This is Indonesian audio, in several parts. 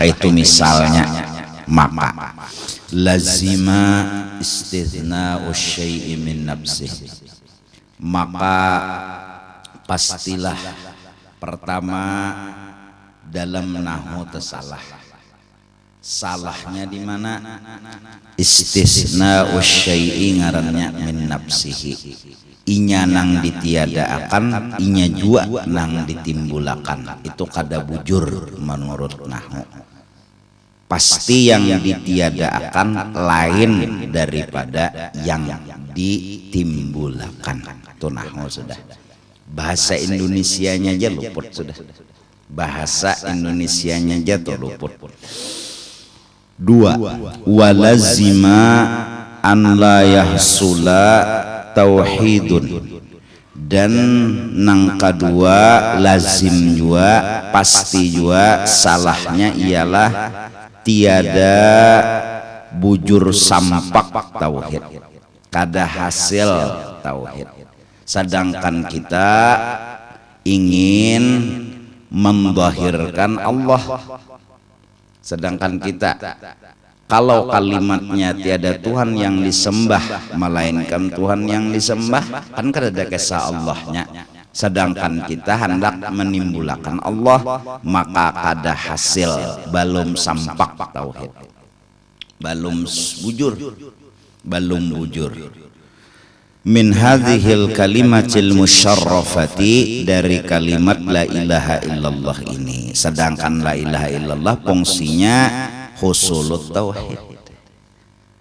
itu misalnya maka lazima istithna'u syai'i min nafsih, maka pastilah pertama dalam nahwu tersalah. Salahnya di mana? Istisna'u syai'i ngarannya min nafsihi, inya nang ditiadaakan, inya jua nang ditimbulakan. Itu kada bujur menurut nahwu. Pasti yang ditiadaakan lain daripada yang ditimbulakan. Itu nahwu sudah. Bahasa Indonesianya aja luput sudah. Bahasa Indonesianya aja tuh luput. Dua, walazima an la yahsula tauhidun, dan nang kedua lazim jua, pasti jua salahnya ialah tiada bujur sampak tauhid, kada hasil tauhid. Sedangkan kita ingin mendahirkan Allah. Sedangkan kita kalau kalimatnya tiada Tuhan yang disembah melainkan Tuhan yang disembah, kan kada ada kisah Allahnya. Sedangkan kita hendak menimbulkan Allah, maka kada hasil, belum sampak tauhid, belum bujur. Min hadhil kalimatil musyarrafati, dari kalimat la ilaha illallah ini. Sedangkan la ilaha illallah fungsinya husulut tauhid.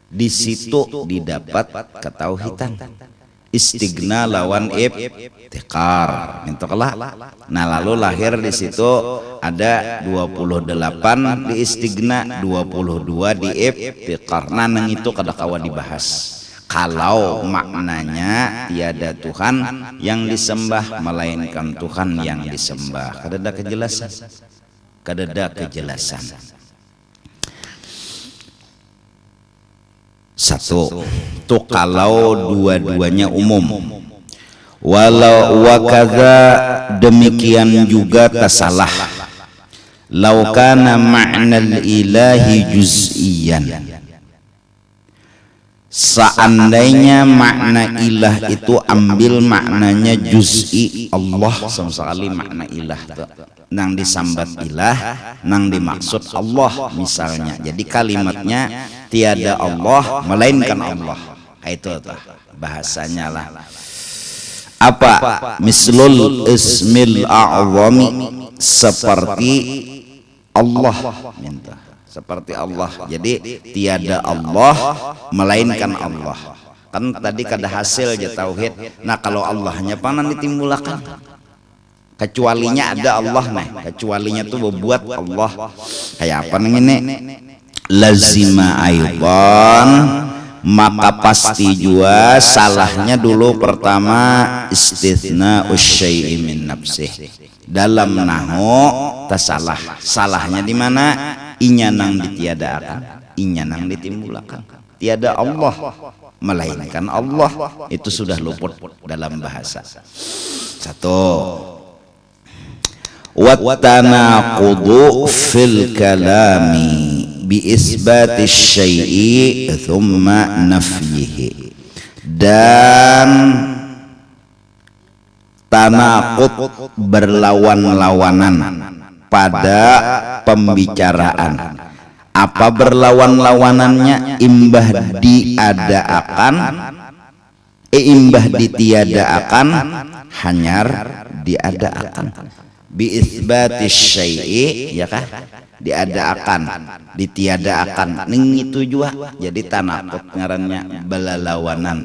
Di situ didapat ketauhidan. Istighna lawan ibtikar. Nah, lalu lahir di situ ada 28 di istighna, 22 di ibtikar. Nah, nang itu kada kawa dibahas. Kalau maknanya tiada Tuhan yang disembah melainkan Tuhan yang disembah, kada ada kejelasan. Satu, tuh kalau dua-duanya umum. Walau wakadha, demikian juga tasalah. Laukana ma'nal ilahi juz'iyan, seandainya makna ilah itu ambil maknanya juz'i, Allah sama sekali makna ilah tuh. Nang disambat ilah, nang dimaksud Allah misalnya. Jadi kalimatnya tiada Allah melainkan Allah. Itu tuh bahasanya lah. Apa? Mislul ismil a'zami, seperti Allah minta. Seperti Allah. Jadi tiada Allah melainkan Allah. Kan tadi kada hasil aja tauhid. Nah, kalau Allahnya panan ditimbulakan. Kecualinya ada Allah nih. Kecualinya tuh berbuat Allah. Kayak apa nih ini? Lazima aidan, maka pasti jua salahnya dulu pertama istitsna syai'i min nafsih. Dalam nahwu tasalah. Salahnya di mana? Inya nang ditiadakan, inya nang ditimbulakan. Tiada Allah melainkan Allah, itu sudah luput dalam bahasa. Satu, wa tanaqudu fil kalami bi isbati syai'i thumma nafyihi, dan tanaqud berlawan-lawanan pada pembicaraan. Apa berlawan-lawanannya? Imbah diadaakan, imbah ditiadaakan, hanyar diadaakan. Bi itsbati syai'i, ya kah? Diadaakan, ditiadaakan. Ning itu juga jadi tanaqud ngarannya, belalawanan.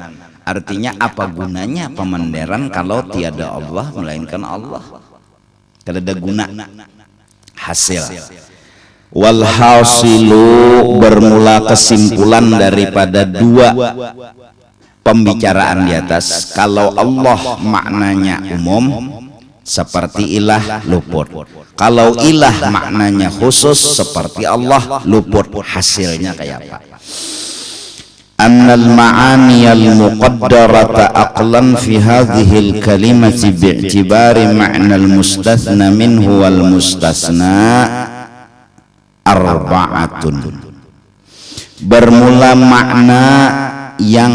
Artinya apa gunanya pemenderan kalau tiada Allah melainkan Allah? Kada ada guna. Hasil wal hasilu, bermula kesimpulan daripada dua pembicaraan di atas. Kalau Allah maknanya umum seperti ilah, luput. Kalau ilah maknanya khusus seperti Allah, luput. Hasilnya kayak apa? Annal ma'aniyal muqaddarata aqlan fi hadhil kalimati bi'tibari ma'nal mustathna minhu wal mustasna arba'atun. Bermula makna yang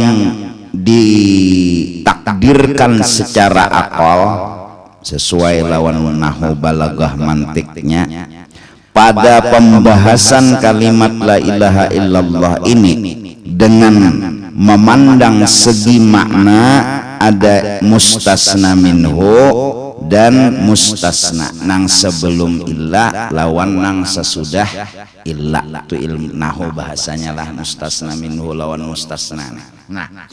ditakdirkan secara akal sesuai lawan nahwu balaghah mantiknya pada pembahasan kalimat la ilaha illallah ini dengan memandang segi makna ada mustasna minhu dan mustasna, nang sebelum illa lawan nang sesudah illa. Itu ilmu nahwu bahasanya lah, mustasna minhu lawan mustasna. Nah,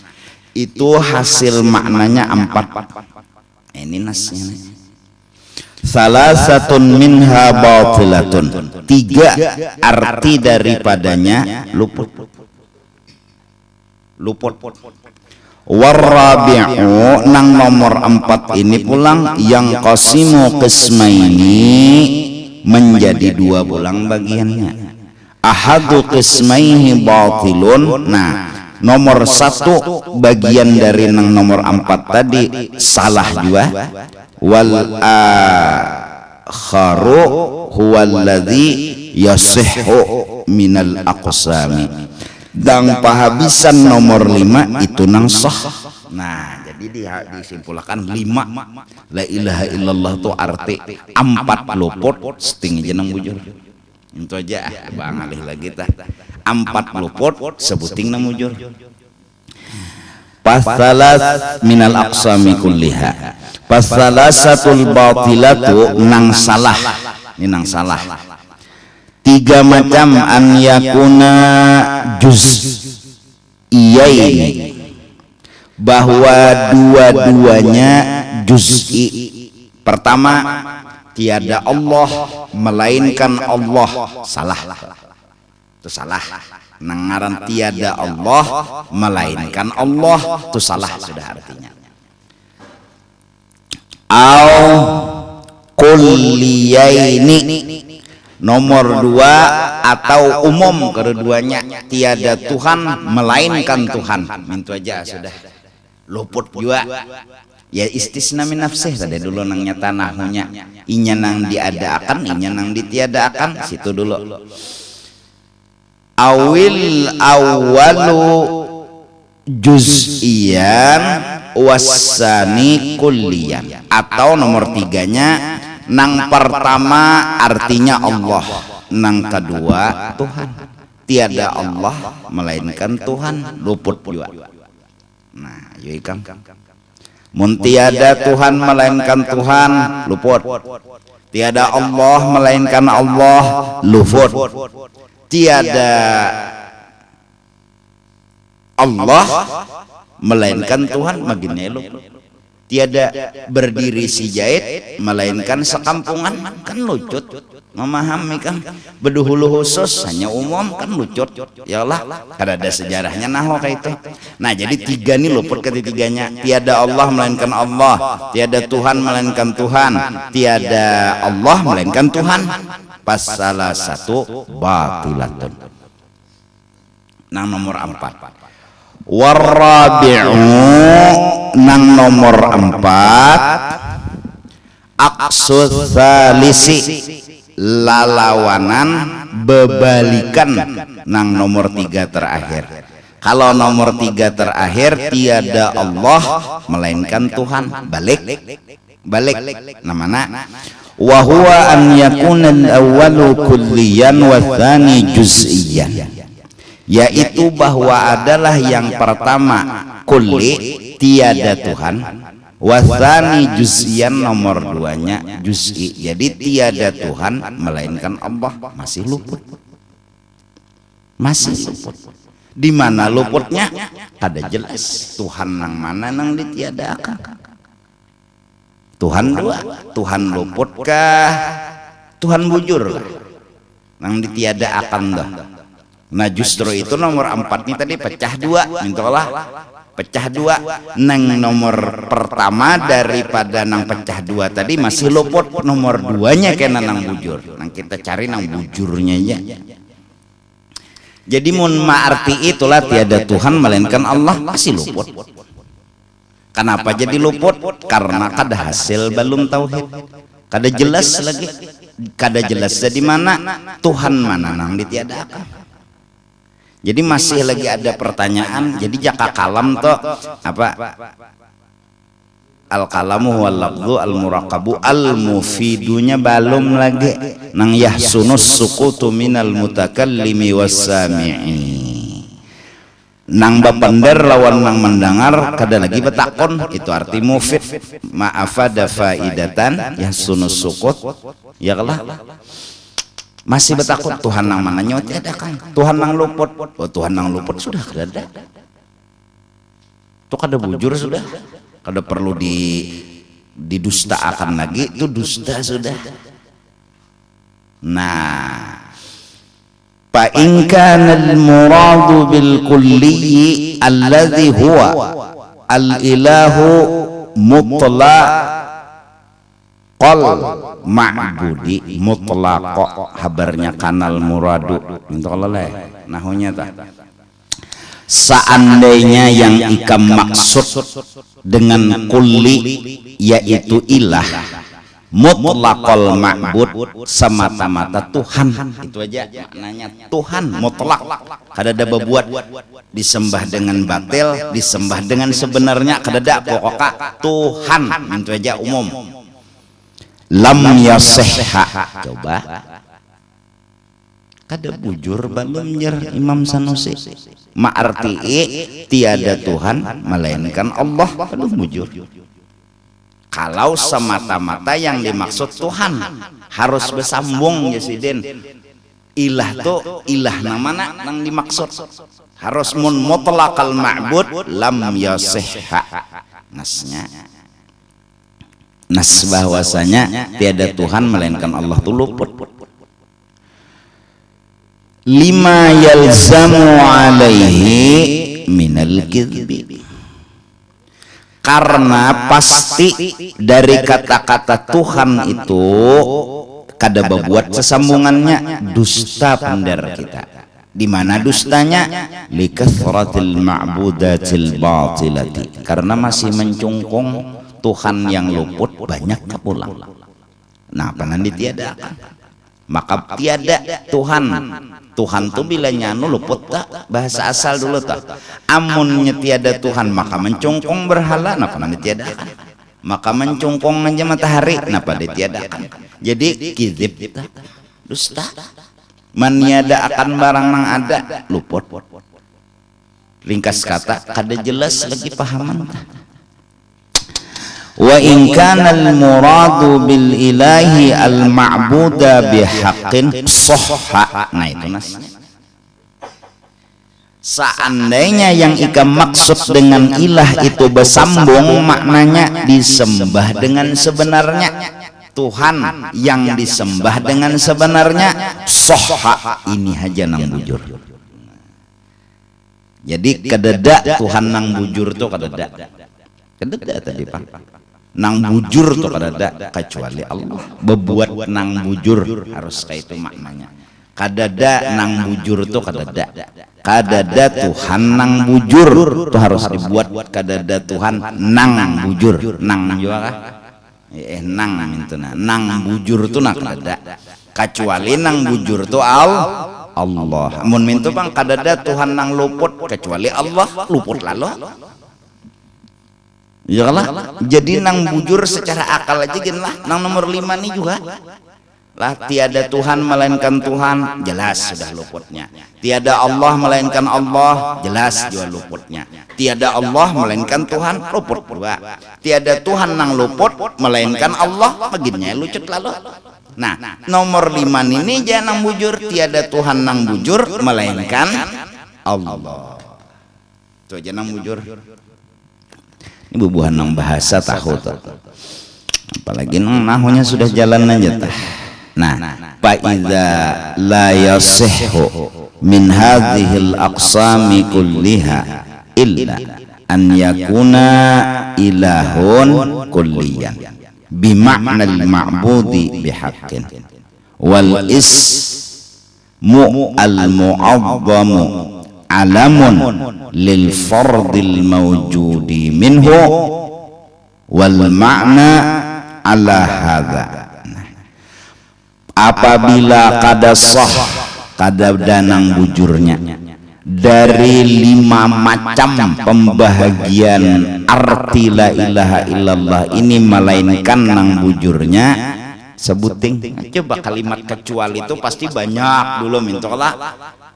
itu hasil maknanya 4. Ini nasnya. Salasatun minha batilatun. 3 arti daripadanya luput. Warabi'u nang nomor 4 ini pulang yang qasimu qismaini menjadi 2 pulang bagiannya. Ahadu qismaihi batilun. Nah, nomor 1 bagian dari nang nomor 4 tadi salah juga. Wal akharu huwallazi yasihhu minal aqsami. Dan pahabisan nomor 5 itu nang sah. Nah, jadi disimpulkan 5 la ilaha illallah itu arti 4 luput seting jeneng bujur. Itu aja bang alih lagi tah 4 luput sebuting nang bujur. Pasalas minal aqsami kulliha. Pasalasatul batilatu nang salah. Ini nang salah. 3 macam an yakuna juz'iyaini, bahwa dua-duanya juz'i. Pertama, tiada Allah melainkan Allah. Salah. Itu salah. Nangaran tiada Allah melainkan Allah itu salah sudah artinya. Au kulliyaini, nomor 2 atau umum keduanya, tiada Tuhan melainkan Tuhan. Mintu aja sudah luput juga. Ya istisna min nafsih tadi dulu nang nyata nahunya. Inya nang diadakan, inya nang ditiadakan, situ dulu. Awil awalu juz'iyan wasani kulliyan, atau nomor 3-nya nang pertama artinya Allah, nang kedua Tuhan. Tiada Allah melainkan Tuhan, luput juga. Nah, yuk ikam. Mun tiada Tuhan melainkan Tuhan, luput. Tiada Allah melainkan Allah, luput. Tiada Allah melainkan Tuhan, magine luput. Tiada berdiri si jahit melainkan sekampungan, kan lucut. Memahami kan beduhulu khusus hanya umum kan lucut. Ya Allah, kada ada sejarahnya nahwa kayak itu. Nah, jadi 3 nih luput ketiganya. Tiada Allah melainkan Allah, tiada Tuhan melainkan Tuhan, tiada Allah melainkan Tuhan. Pas salah satu batilatun. Nang nomor 4. Warabi'u nang nomor 4 aqsus salisi, lalawanan bebalikan nang nomor 3 terakhir. Kalau nomor 3 terakhir tiada Allah melainkan Tuhan, balik namana wa huwa an yakuna al-awwalu kulliyan wa tsani juz'iyan, yaitu bahwa adalah yang pertama kulli tiada Tuhan, wasani juz'iyan nomor 2-nya juz'i, jadi tiada Tuhan melainkan Allah, masih luput. Di mana luputnya? Ada jelas Tuhan nang mana nang ditiadakan. Tuhan 2, Tuhan luputkah? Tuhan bujur nang ditiadakan dah. Nah, justru itu nomor 4 ini tadi pecah 2, mintalah pecah 2. Nang nomor pertama daripada nang pecah 2 tadi masih luput, nomor 2-nya kena nang bujur. Nang kita cari nang bujurnya aja. Jadi mun ma'arti itulah tiada Tuhan melainkan Allah, masih luput. Kenapa jadi luput? Karena kada hasil belum tauhid, kada jelas lagi kada jelas di mana Tuhan mana nang ditiadakan. Jadi masih lagi ada pertanyaan. Jadi jaka kalam tuh apa? Al kalamu wal lafzu al muraqabu al mufidunya balum lagi nang yahsunus sukutu minal mutakallimi wassami'i. Nang bapender lawan nang mendengar kada lagi betakon, itu arti mufid ma'afada faidatan yahsunus sukut ya kalah. Masih betakon Tuhan nang mananya tiadakan, Tuhan nang luput. Oh Tuhan nang luput sudah kada ada, itu kada bujur sudah, kada perlu didustakan lagi, itu dusta sudah. Nah, fa in kana al-muradu bil kulli alladhi huwa al-ilahu mutlaqal ma'budi mutlaq habarnya kanal muradu untuk leleh nahunya tak. Seandainya yang ikam maksud dengan kulli yaitu ilah mutlaqal ma'bud semata-mata Tuhan, itu aja maknanya Tuhan mutlak, kada ada bebuat disembah dengan batil, disembah dengan sebenarnya kada ada, pokoknya Tuhan itu aja umum. Lam yasihha, coba kada bujur balum jer Imam Sanusi ma'arti tiada Tuhan melainkan Allah, kada bujur. Kalau semata-mata yang dimaksud Tuhan harus bersambung ya sidin. Ilah tuh ilah namana nang dimaksud harus mun mutlaqal ma'bud lam yasihha. Nasnya nas bahwasanya tiada Tuhan melainkan Allah tuh luput. Lima yalzamu alaihi minal kidbi, karena pasti dari kata-kata Tuhan itu kada berbuat sesambungannya dusta pendar kita. Di mana dustanya? Likathratil ma'budatil batilati, karena masih mencungkung Tuhan yang luput banyak kapulang. Nah, panan ditiadakan. Maka tiada Tuhan. Tuhan tuh bila nyanu luput tak, bahasa asal dulu tak. Amunnya tiada Tuhan maka mencungkung berhala, napa ditiadakan. Maka mencungkung aja matahari, napa ditiadakan. Jadi kizib tak, dusta. Maniada akan barang nang ada luput. Ringkas kata kada jelas lagi pahaman. Wa in kana al-muradu bil ilahi al-ma'buda bihaqqin sahha. Nah itu nas. Seandainya yang ikam maksud dengan ilah itu bersambung, maknanya disembah dengan sebenarnya. Tuhan yang disembah dengan sebenarnya sahha, ini aja nang bujur. Jadi kadada Tuhan nang bujur tuh kadada. Kadada tadi Pak. Nang bujur tuh kadada kecuali Allah. Bebuat nang bujur harus kayak itu maknanya. Kadada nang bujur tuh kadada. Kadada Tuhan nang bujur tuh harus dibuat kadada Tuhan nang bujur. Nang juga kah? Nang mintuna. Nang bujur tuh nak kadada. Kecuali nang bujur tuh Allah. Mun mintu bang kadada Tuhan nang luput kecuali Allah luput lalu. Ya lah, jadi nang bujur secara akal aja gini lah. Nang nomor 5 nih juga lah, tiada Tuhan melainkan Tuhan, jelas sudah luputnya. Tiada Allah melainkan Allah, jelas juga luputnya. Tiada Allah melainkan Tuhan, luput dua. Tiada Tuhan nang luput melainkan Allah, begininya lucut lalu. Nah, nomor 5 ini jangan nang bujur, tiada Tuhan nang bujur melainkan Allah. Itu aja nang bujur. Ini bubuhan nang bahasa tahu tuh. Apalagi nang nahunya sudah jalan aja tah. Nah, fa idza la yasihhu min hadhil aqsami kulliha illa an yakuna ilahun kulliyan bima'na al-ma'budi bihaqqin wal ismu al-mu'azzamu alamun lil fardil mawjudi minhu wal ma'na ala hadha. apabila kada sah kada danang bujurnya dari 5 macam pembahagian arti la ilaha illallah ini, melainkan nang bujurnya sebuting. Coba kalimat kecuali itu pasti banyak dulu mintolah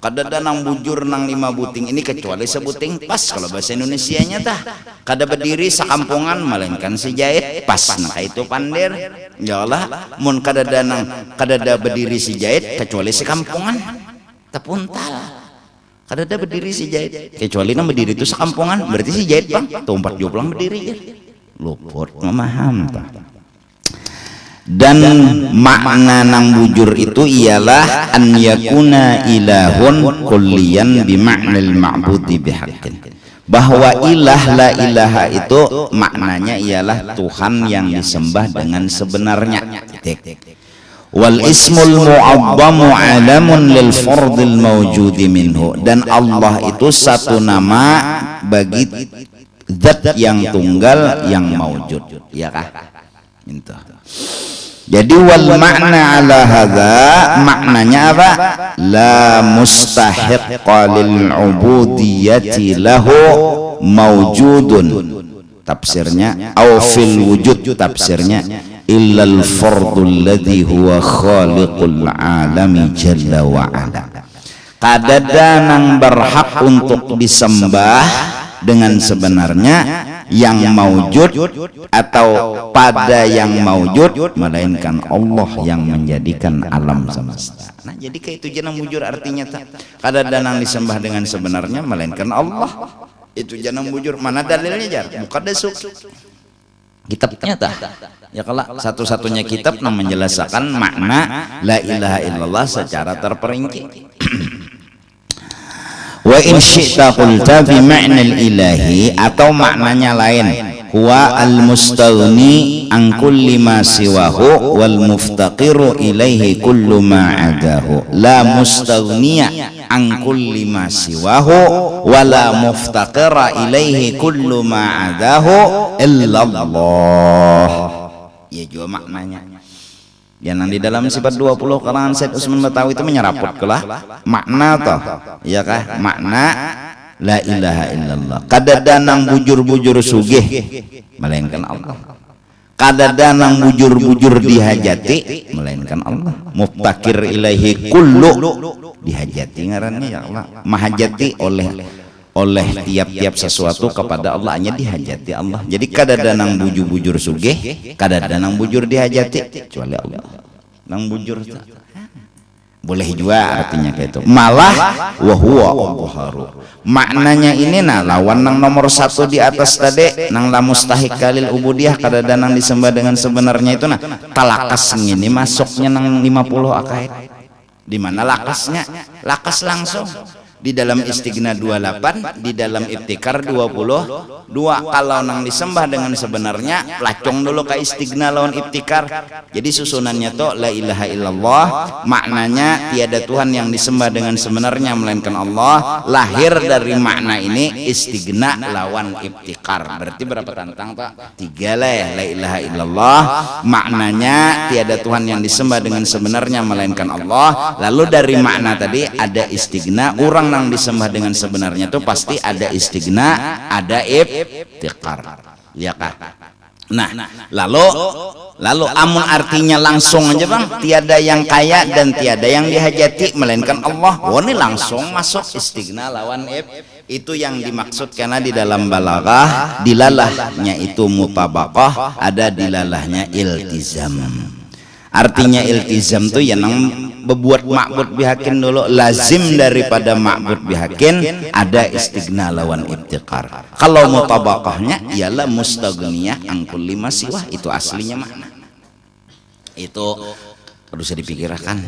kada nang bujur nang 5 buting ini kecuali sebuting pas. Kalau bahasa Indonesianya tah kada berdiri sakampungan melainkan si jahit pas, nah itu pandir ya Allah. Mun kada berdiri si jahit kecuali sekampungan tepuntal. Kada berdiri si jahit kecuali nang berdiri itu sekampungan, berarti si jahit bang tuh 4 joplang berdiri ya. Luput memaham tah. Dan makna nang bujur itu ialah an yakuna ilahun kulliyan bima'nal ma'budi bihaqqin, bahwa ilah la ilaha itu maknanya ialah Tuhan yang disembah dengan sebenarnya. Wal ismul mu'azzamu alamun lil fardil mawjudi minhu, dan Allah itu satu nama bagi zat yang tunggal yang maujud, ya kah? Minta. Jadi wal makna ala hadza, maknanya apa? La mustahiqqa lil ubudiyyati lahu mawjudun, tafsirnya au fil wujud, tafsirnya illal fardul ladzi huwa khaliqul alami jalla wa ala. Kadada nang berhak untuk disembah dengan sebenarnya yang maujud atau pada yang maujud, melainkan Allah yang menjadikan alam semesta. Nah jadi kayak itu janang bujur artinya tak kada danang disembah dengan sebenarnya melainkan Allah. Itu janang bujur. Mana dalilnya jar? Bukan desuk kitabnya tak ya, kalau satu-satunya kitab yang menjelaskan makna la ilaha illallah secara terperinci. Wa in syi'ta qulta bi ma'nal ilahi, atau maknanya lain, huwa al mustaghni an kulli ma siwahu wal muftaqiru ilaihi kullu ma adahu. La mustaghniya an kulli ma siwahu wa la muftaqira ilaihi kullu ma adahu illallah. Ya juga maknanya. Yang di dalam sifat 20 kalangan Said Usman Batawi itu menyeraput kelah makna toh, ya kah? Makna la ilaha illallah. Kada danang bujur-bujur sugih melainkan Allah. Kada danang bujur-bujur dihajati melainkan Allah. Muftakir ilaihi kullu dihajati ngarannya ya Allah. Mahajati oleh tiap-tiap sesuatu kepada Allah, hanya dihajati Allah. Jadi kada danang bujur-bujur sugih, kada danang bujur dihajati kecuali Allah. Nang bujur boleh juga artinya kayak itu. Malah wa huwa Allahu. Maknanya ini nah lawan nang nomor 1 di atas tadi, nang la mustahiq kalil ubudiyah, kada danang disembah dengan sebenarnya itu nah talakas ini masuknya nang 50 akaid. Di mana lakasnya? Lakas langsung di dalam Istighna 28, di dalam Ibtikar 22. Kalau nang disembah dengan sebenarnya pelacong dulu ke Istighna lawan Ibtikar. Jadi susunannya tuh la ilaha illallah, maknanya tiada Tuhan yang disembah dengan sebenarnya melainkan Allah. Lahir dari makna ini Istighna lawan Ibtikar. Berarti berapa tantang Pak? 3 lah ya. La ilaha illallah maknanya tiada Tuhan yang disembah dengan sebenarnya melainkan Allah. Lalu dari makna tadi ada Istighna, orang nang disembah dengan sebenarnya itu pasti ada Istighna, ada Ibtikar, ya kah? Nah, lalu amun artinya langsung aja bang, tiada yang kaya dan tiada yang dihajati melainkan Allah. Oh ini langsung masuk Istighna lawan itu yang dimaksud, karena di dalam balaghah dilalahnya itu mutabaqah, ada dilalahnya iltizam. Artinya iltizam tuh yang berbuat ma'bud bihakin dulu, lazim daripada ma'bud bihakin ada Istighna lawan Ibtikar. Kalau mutabaqahnya ialah mustaghniyah an kulli ma siwah, itu aslinya makna. Itu harus dipikirkan.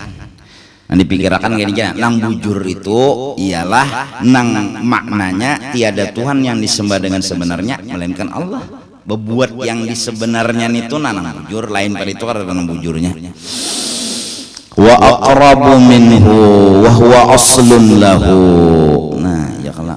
Nah, dipikirkan gini, nang bujur itu ialah nang maknanya tiada Tuhan yang disembah dengan sebenarnya melainkan Allah. Berbuat yang disebenarnya itu nanang bujur, lain pada itu karena nanang bujurnya. Wa aqrabu minhu wa huwa aslun lahu. Nah, ya kalau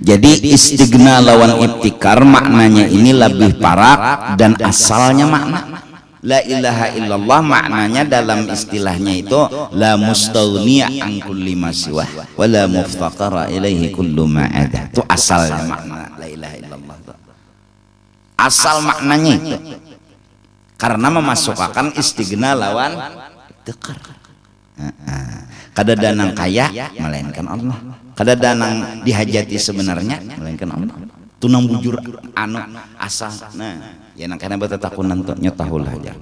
jadi Istighna lawan Ibtikar maknanya ini lebih parak dan asalnya makna. La ilaha illallah maknanya dalam istilahnya itu la mustaghniya an kulli ma siwa wa la muftaqara ilaihi kullu ma ada. Itu asalnya makna la ilaha illallah. Asal maknanya itu. Karena memasukkan istighna lawan iftikar. Kada danang kaya melainkan Allah. Kada danang dihajati sebenarnya melainkan Allah. Tunang bujur anu asal. Nah, ya nang kana betatakunan tuh nyatahulah aja.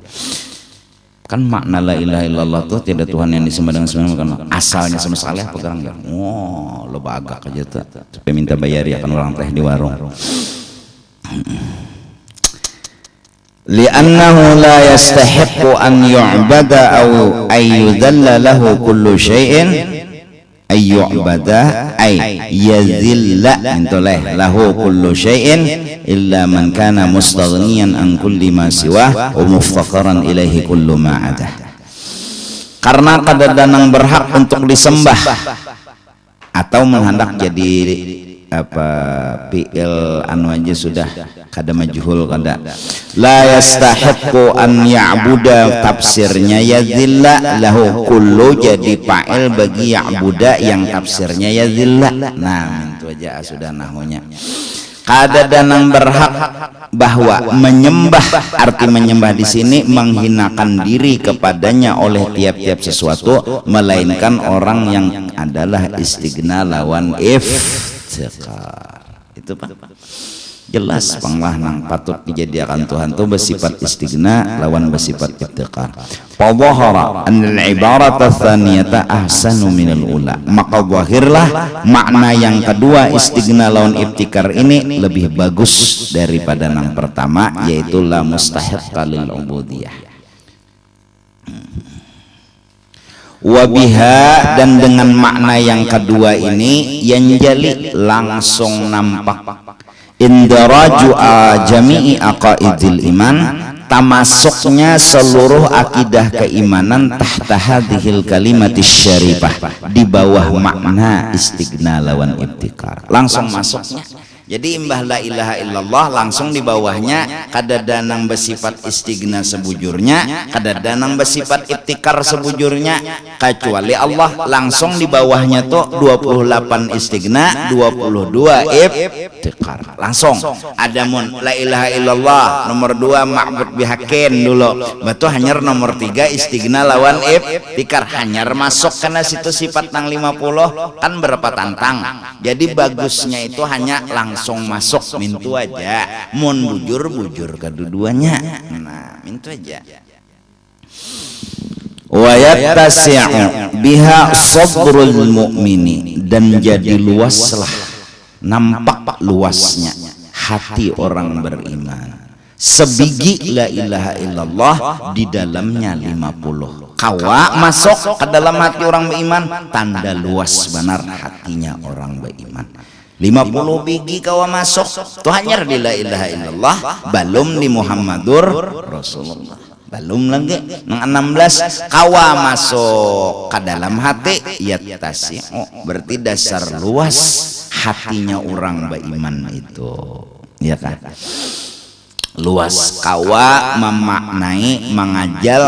Kan makna la ilaha illallah tuh tiada Tuhan yang disembah dengan sembahyang bukan asalnya sama sekali apa garang ya. Oh, loba agak aja tuh. Supaya minta bayar ya kan orang teh di warung. Li'annahu la yastahiqqu an yu'bada aw ayyudalla lahu kullu syai'in ayyu'bada ay yazilla intoleh lahu kullu syai'in illa man kana mustaghniyan an kulli ma siwa wa muftaqaran ilaihi kullu ma ada. Karena kada danang berhak untuk disembah atau menghendak jadi apa fi'il anu aja sudah kada majhul kada la yastahiqqu an ya'buda tafsirnya yazilla lahu kullu jadi fa'il bagi ya'buda yang tafsirnya yazilla. Nah itu aja sudah nahunya. Kada danang berhak bahwa menyembah arti menyembah di sini menghinakan diri kepadanya oleh tiap-tiap sesuatu melainkan orang yang adalah istighna lawan iftikar. Itu Pak jelas panglah nang patut dijadikan Tuhan tuh bersifat istighna lawan bersifat iftikar. Fadhahara anil ibarata tsaniyata ahsanu minal ula. Maka zahirlah makna yang kedua istighna lawan iftikar ini lebih bagus daripada yang pertama yaitu la mustahiqqa lil ubudiyah. Wabiha dan dengan makna yang kedua ini yang jali langsung nampak indaraju jami'i aqaidil iman tamasuknya seluruh akidah keimanan tahta hadhil kalimatis syarifah di bawah makna istighna lawan iftikar langsung masuknya. Jadi imbah la ilaha illallah langsung di bawahnya kada danang bersifat istighna sebujurnya, kada danang bersifat iftikar sebujurnya, kecuali Allah langsung di bawahnya tuh 28 istighna, 22 iftikar. Langsung ada mun la ilaha illallah nomor 2 ma'bud bihaqqin dulu. Batu hanyar nomor 3 istighna lawan iftikar hanyar masuk karena situ sifat nang 50 kan berapa tantang. Jadi bagusnya itu hanya langsung masuk mintu aja mun bujur kedua-duanya. Nah mintu aja wa yattasi'u biha sadrul mu'mini dan jadi luaslah nampak luasnya hati orang beriman sebiji la ilaha illallah di dalamnya 50 kawa masuk ke dalam hati orang beriman tanda luas benar hatinya orang beriman. 50 biji kawa masuk tuh hanya di la ilaha illallah belum di Muhammadur Rasulullah belum lagi nang 16 kawa masuk ke dalam hati yattasi'u berarti dasar luas hatinya orang beriman itu ya kan luas kawa memaknai mengajal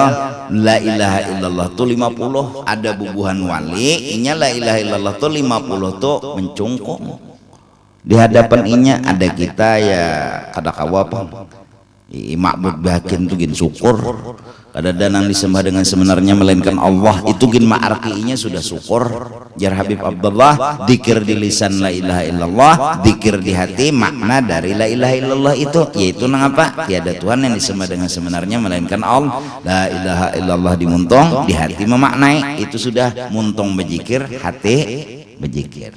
la ilaha illallah tuh 50 ada bubuhan wali inya la ilaha illallah tuh 50 tuh mencungkung di hadapan inya ada kita ya kada kawa apa ma'bud bakin tuh gin syukur kada danang disembah dengan sebenarnya melainkan Allah itu gin ma'arkinya sudah syukur jar Habib Abdullah dikir di lisan la ilaha illallah dikir di hati makna dari la ilaha illallah itu yaitu nang apa tiada Tuhan yang disembah dengan sebenarnya melainkan Allah la ilaha illallah dimuntong di hati memaknai itu sudah muntong bejikir hati bejikir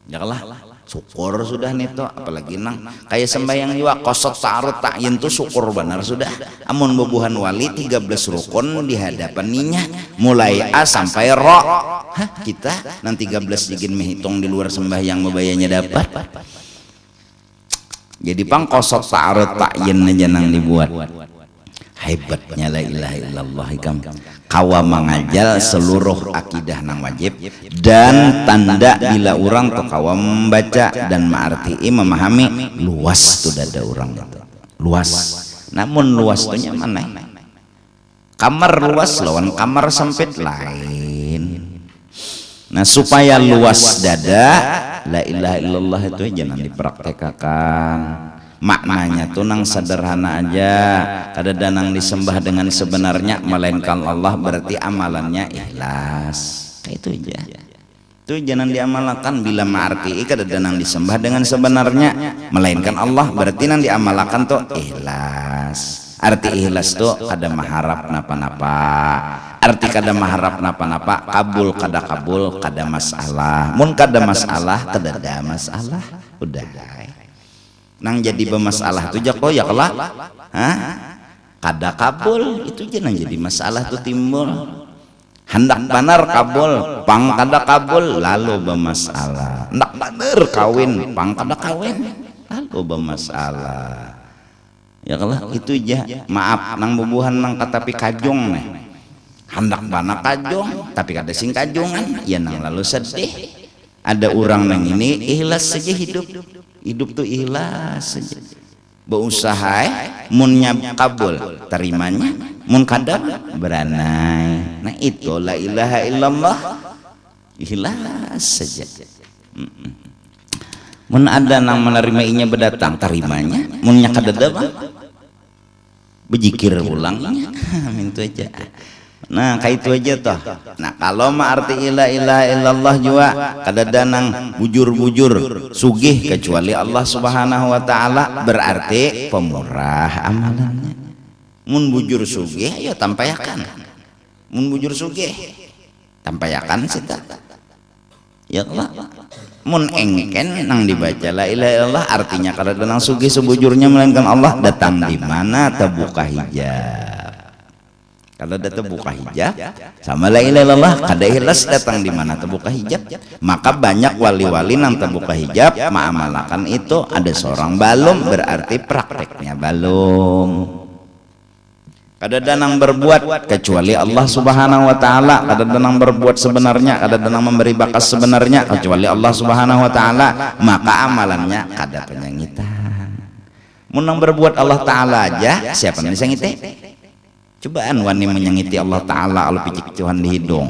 janganlah syukur sudah nih toh apalagi nang kayak sembahyang juga qasad ta'arud ta'yin tuh syukur benar sudah amun bubuhan wali 13 rukun di hadapan ninya mulai A sampai Ro kita nang 13 digin menghitung di luar sembahyang membayanya dapat jadi pang qasad ta'arud ta'yin aja nang dibuat hebatnya la ilaha illallah kawa mengajal seluruh akidah nang wajib dan tanda bila orang tuh kawa membaca dan mengarti memahami luas tuh dada orang itu luas namun luas tuh mana kamar luas lawan kamar sempit lain. Nah supaya luas dada, la ilaha illallah itu jangan dipraktekkan. Maknanya tuh nang sederhana aja, kada danang disembah dengan sebenarnya melainkan Allah, berarti amalannya ikhlas. Kayak itu aja. Itu jangan diamalkan bila ma'arti kada danang disembah dengan sebenarnya melainkan Allah, berarti nang diamalkan tuh ikhlas. Arti ikhlas tuh kada maharap napa-napa. Arti kada maharap napa-napa, kabul kada masalah. Mun kada masalah, kada ada masalah. Udah. Nang jadi bermasalah tuh jako ya kelak. Kada kabul itu jangan jadi masalah tuh timbul. Hendak benar kabul, pang kada kabul lalu bermasalah. Hendak benar kawin, pang kada kawin lalu bermasalah. Ya kalau itu aja. Maaf nang bubuhan nang katapi kajong nih. Hendak bana kajong tapi kada sing kajongan, ya nang lalu sedih. Ada orang nang ini ikhlas saja hidup. Hidup tuh ikhlas saja. Berusaha munnya kabul terimanya, mun kada beranai. Nah itu la ilaha illallah, ikhlas saja. Mun ada nang menerima inya berdatang terimanya, munnya kada ada bejikir ulangnya. Itu aja. Nah kayak itu aja toh. Nah kalau mah arti la ilaha illallah juga kada danang bujur-bujur sugih kecuali Allah Subhanahu wa taala, berarti pemurah amalannya. Mun bujur sugih ya tampayakan. Mun bujur sugih tampayakan sita. Ya Allah. Mun engken nang dibaca la ilaha illallah artinya kada danang sugih sebujurnya melainkan Allah, datang di mana terbuka hijab. Kalau ada terbuka hijab sama la ilaha illallah kada ikhlas datang di mana terbuka hijab. Maka banyak wali-wali nang terbuka hijab mengamalkan itu, ada seorang balum berarti prakteknya balum. Kada danang berbuat kecuali Allah Subhanahu wa taala, kada danang berbuat sebenarnya, kada danang memberi bakas sebenarnya kecuali Allah Subhanahu wa taala, maka amalannya kada penyangitan. Mun nang berbuat Allah taala aja siapa yang bisa ngite? Cobaan wani menyangiti Allah Ta'ala kalau picik-picuhan di hidung.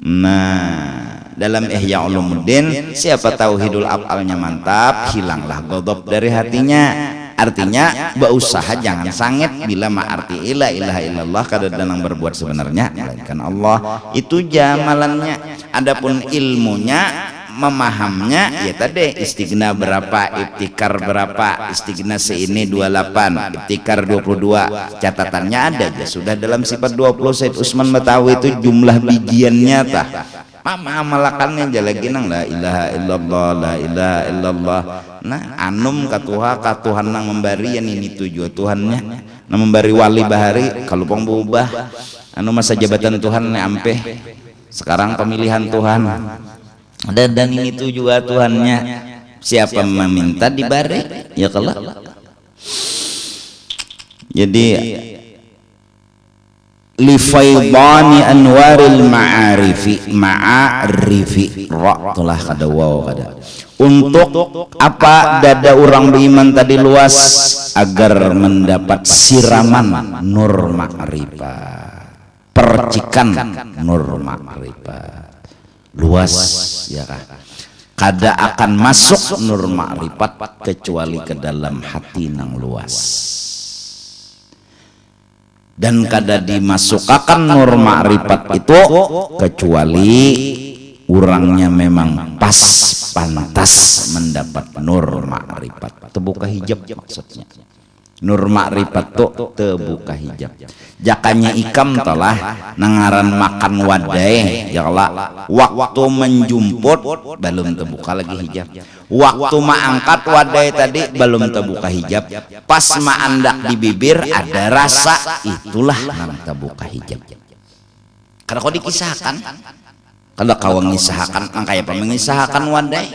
Nah dalam Ihya Ulumuddin, siapa tahu hidul af'alnya mantap, hilanglah ghadab dari hatinya. Artinya berusaha jangan sangit bila ma'arti la ilaha illallah kada danang berbuat sebenarnya melainkan Allah. Itu jamalannya. Adapun ilmunya memahamnya ya tadi istighna berapa, ibtikar berapa, istighna seini 28, ibtikar 22, catatannya ada aja sudah dalam sifat 20 Said Usman Batawi itu jumlah bijiannya tah. Mama amalakannya aja lagi nang la ilaha illallah, la ilaha illallah. Nah anum katuhan nang memberi yang ini tujuh Tuhannya nang memberi wali bahari kalau pong berubah anu masa jabatan Tuhan ampe sekarang pemilihan Tuhan. Dan ini tuh juga Tuhannya, siapa meminta diberi ya kalau. Jadi li faidani anwaril ma'arifi ra telah kada waw kada. Untuk apa dada orang beriman tadi luas agar mendapat siraman nur ma'rifat, percikan nur ma'rifat. Luas ya kah? Kada akan masuk nur ma'rifat kecuali ke dalam hati nang luas, dan kada dimasukkan nur ma'rifat itu kecuali orangnya memang pas pantas mendapat nur ma'rifat. Terbuka hijab maksudnya. Nur ma'rifat tuh terbuka hijab. Jakanya ikam telah nangaran makan wadai ya Allah, waktu menjumput belum terbuka lagi hijab, waktu mengangkat wadai tadi belum terbuka hijab, pas maandak di bibir ada rasa, itulah nang terbuka hijab. Karena kau dikisahkan, kalau kau mengisahkan nang kayak apa mengisahkan wadai,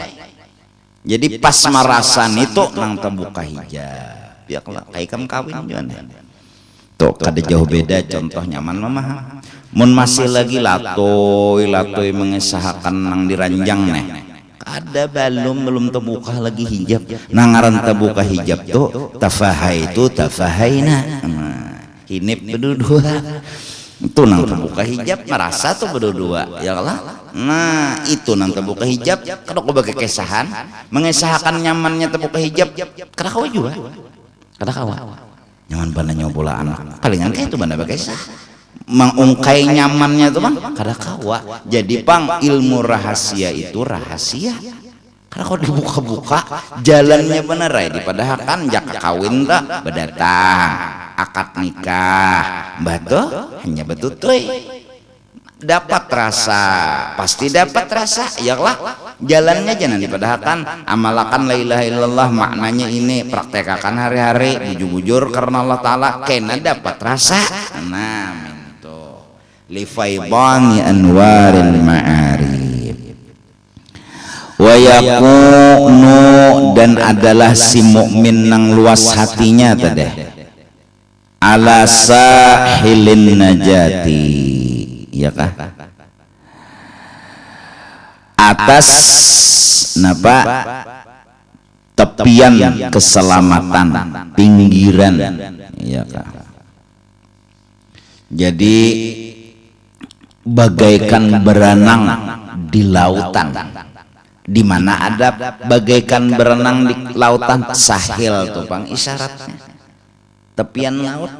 jadi pas merasan itu nang terbuka hijab. Ya kalau kayak kamu kawin juga tuh kada jauh beda contoh nyaman memaham. Mun masih lagi latoy mengesahkan nang diranjang nih, kada belum terbuka lagi hijab. Nangaran terbuka hijab tuh tafahai itu tafahaina. hinip berdua itu nang terbuka hijab merasa tuh berdua ya lah. Nah itu nang terbuka hijab kalau kau bagi kesahan mengesahkan nyamannya terbuka hijab kada kawa juga kada kawa nyaman bana nyobola anak palingan kayak itu bana bagi kesah mengungkai nyamannya tuh bang kada kawa. Jadi pang ilmu rahasia itu rahasia karena kalau dibuka-buka jalannya bener ya padahal kan jaka kawin tak berdatang akad nikah betul hanya betul tuh dapat rasa pasti dapat rasa ya lah jalannya jangan padahal kan amalakan la ilaha illallah maknanya ini praktekakan hari-hari bujur-bujur karena Allah Ta'ala kena dapat rasa. Nah itu li faidani anwaril ma'arif wa yakunu dan adalah si mukmin nang luas hatinya tadi ala sahilin najati ya kah atas napa tepian keselamatan pinggiran ya kah. Jadi bagaikan berenang di lautan di mana ada bagaikan berenang di lautan sahil tuh bang isyaratnya tepian laut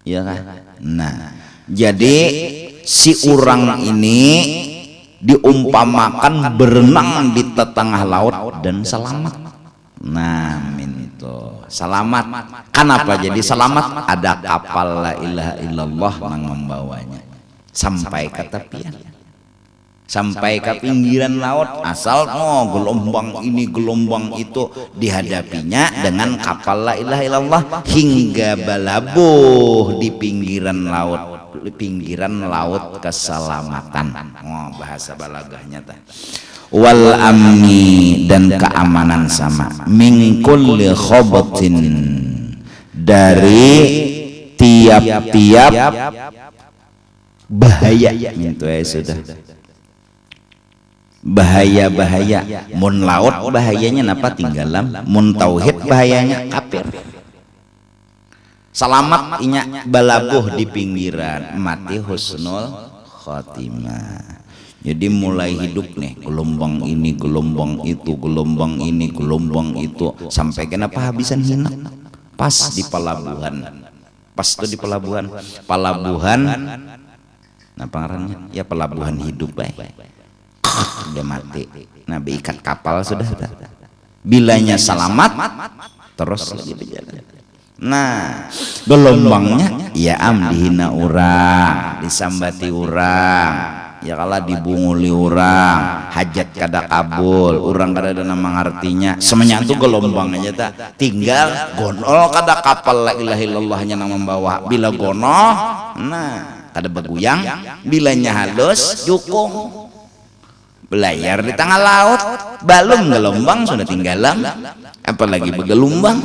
ya kan. Nah jadi si orang ini diumpamakan berenang di tengah laut dan selamat. Nah itu selamat kenapa jadi selamat ada kapal la ilaha illallah yang membawanya sampai ke tepian sampai ke pinggiran laut asal gelombang ini gelombang itu dihadapinya dengan kapal la ilaha illallah hingga balabuh di pinggiran laut keselamatan. Bahasa balagahnya tah wal amni dan keamanan sama min kulli khobatin dari tiap-tiap bahaya itu ya sudah bahaya-bahaya mun laut bahayanya napa tinggalam mun tauhid bahayanya kafir selamat inya balabuh di pinggiran mati husnul khotimah. Jadi mulai hidup nih gelombang ini gelombang itu gelombang ini gelombang itu sampai kenapa habisan hina pas di pelabuhan pas itu di pelabuhan nah pengarangnya ya pelabuhan hidup baik udah mati. Nah beikat kapal sudah bilanya selamat terus lagi berjalan. Nah gelombangnya ya dihina orang disambati orang ya kalah dibunguli orang hajat kada kabul orang kada ada nama artinya semuanya itu gelombang aja tak tinggal gonol kada kapal la ilaha illallahnya nang membawa bila gonoh nah kada beguyang bilanya halus jukung belayar di tengah laut balum gelombang sudah tinggalan apalagi begelombang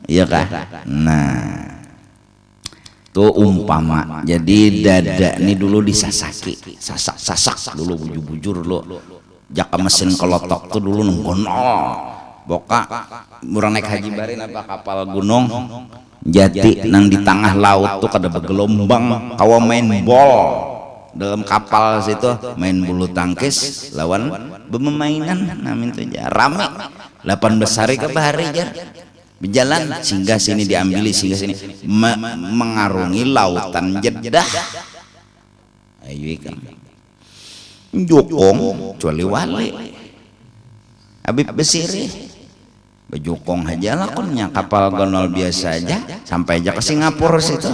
iya kah. Nah tuh umpama jadi dada ini dulu disasaki sasak dulu bujur-bujur lo jaka mesin kelotok tuh dulu nunggonol boka murang naik haji barin apa kapal gunung jati nang di tengah laut tuh kada begelombang kawa main bol dalam kapal situ main bulu tangkis lawan bermainan namin tuh rame 8 besari ke bahari jar berjalan singgah sini diambili singgah sini mengarungi lautan Jeddah ayo kan jokong cuali wali Habib Besiri bejokong aja lah kunnya kapal gonol biasa aja sampai aja ke Singapura situ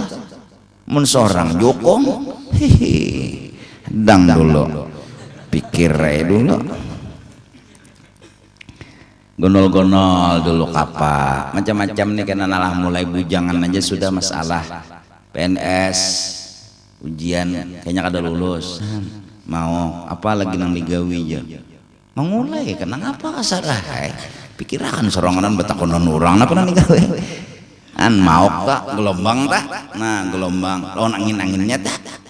mun seorang jokong hihi dang dulu pikir dulu gonol-gonol dulu kapal macam-macam nih karena nalah mulai bujangan aja sudah masalah PNS ujian kayaknya kada lulus mau apa lagi nang digawi aja mau mulai kenang apa kasarah pikiran sorongan betakonon orang apa nang digawi an mau tak gelombang tak nah gelombang lawan angin-anginnya tak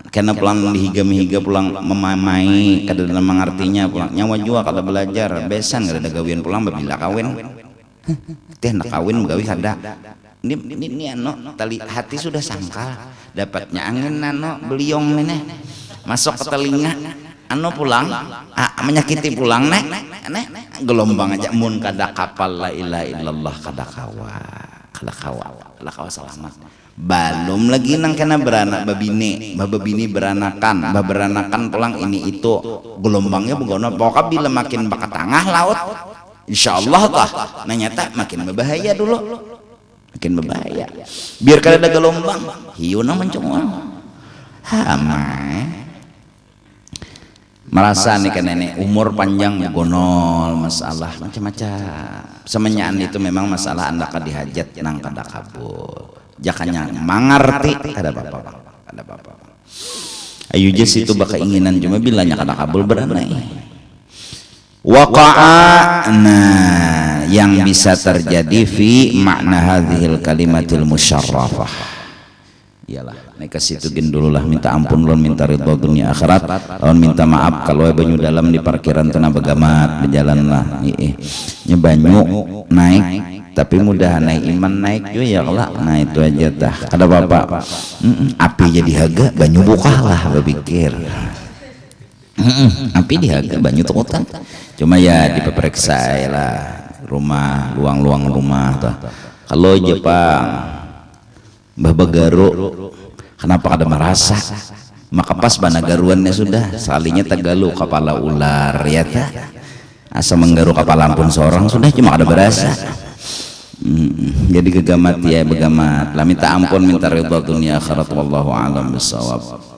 karena pulang dihiga-higa pulang memamai kada nama artinya pulang nyawa jua kada belajar besan kada ada gawian pulang babila kawin teh nak kawin gawi kada ini anu tali hati sudah sangkal dapatnya angin anu beliong nih masuk ke telinga anu pulang menyakiti pulang nek gelombang aja mun kada kapal la ilaha illallah kada kawa selamat balum lagi nang kena beranak babini beranakan pulang ini itu gelombangnya begono pokoknya bila makin bakat tengah laut insyaallah tah nanyata makin berbahaya dulu makin berbahaya biar kada ada gelombang hiuna mencungol hamai merasa nih kan nenek umur panjang gonol masalah macam-macam semenyaan itu memang masalah anda kadihajat nang kada kabul jakanya mangarti ada apa-apa ayu jas itu baka inginan cuma bilanya kada kabul beranai waqa'a nah yang bisa terjadi fi makna hadhil kalimatil musyarrafah iyalah naik ke situ gin dulu lah minta ampun lon minta ridho dunia akhirat lawan minta maaf kalau banyu dalam di parkiran tanah begamat berjalan lah nyebanyu naik tapi mudah naik iman naik juga ya Allah nah itu aja tah kada bapak api jadi haga banyu buka lah berpikir api dihaga banyu tukutan cuma ya diperiksa lah rumah luang rumah tuh kalau Jepang Mbah Bagaru kenapa kada merasa maka pas banagaruannya sudah salinya tegalu kepala ular ya tak asa menggaru kepala pun seorang sudah cuma kada berasa jadi gegamat ya begamat lah minta ampun minta ridha dunia akhirat wallahu a'lam bissawab.